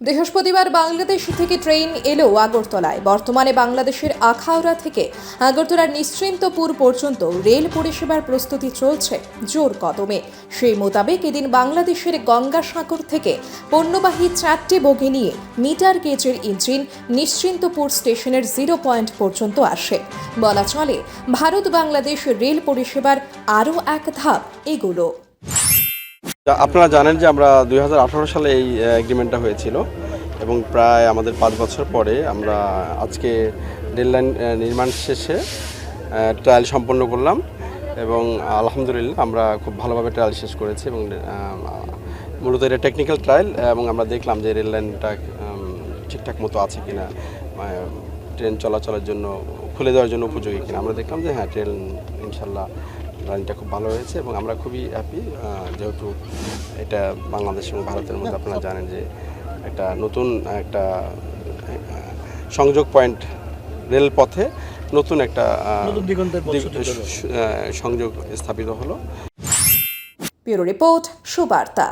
বৃহস্পতিবার বাংলাদেশ থেকে ট্রেন এলো আগরতলায়। বর্তমানে বাংলাদেশের আখাউড়া থেকে আগরতলার নিশ্চিন্তপুর পর্যন্ত রেল পরিষেবার প্রস্তুতি চলছে জোর কদমে। সেই মোতাবেক এদিন বাংলাদেশের গঙ্গাসাগর থেকে পণ্যবাহী 4টি বগি নিয়ে মিটার গেজের ইঞ্জিন নিশ্চিন্তপুর স্টেশনের 0 পয়েন্ট পর্যন্ত আসে। বলা চলে ভারত বাংলাদেশ রেল পরিষেবার আরও এক ধাপ এগুলো। আপনারা জানেন যে আমরা 2018 সালে এই এগ্রিমেন্টটা হয়েছিল এবং প্রায় আমাদের 5 বছর পরে আমরা আজকে রেললাইন নির্মাণ শেষে ট্রায়াল সম্পন্ন করলাম এবং আলহামদুলিল্লাহ আমরা খুব ভালোভাবে ট্রায়াল শেষ করেছি এবং মূলত এটা টেকনিক্যাল ট্রায়াল এবং আমরা দেখলাম যে রেললাইনটা ঠিকঠাক মতো আছে কিনা, ট্রেন চলাচলের জন্য খুলে দেওয়ার জন্য উপযোগী কিনা। আমরা দেখলাম যে হ্যাঁ, ট্রেন ইনশাল্লাহ লাইনটা খুব ভালো হয়েছে এবং আমরা খুবই হ্যাপি, যেহেতু এটা বাংলাদেশ এবং ভারতের মধ্যে আপনারা জানেন যে একটা নতুন একটা সংযোগ পয়েন্ট, রেলপথে নতুন একটা সংযোগ স্থাপিত হলো। Bureau report, Subarta.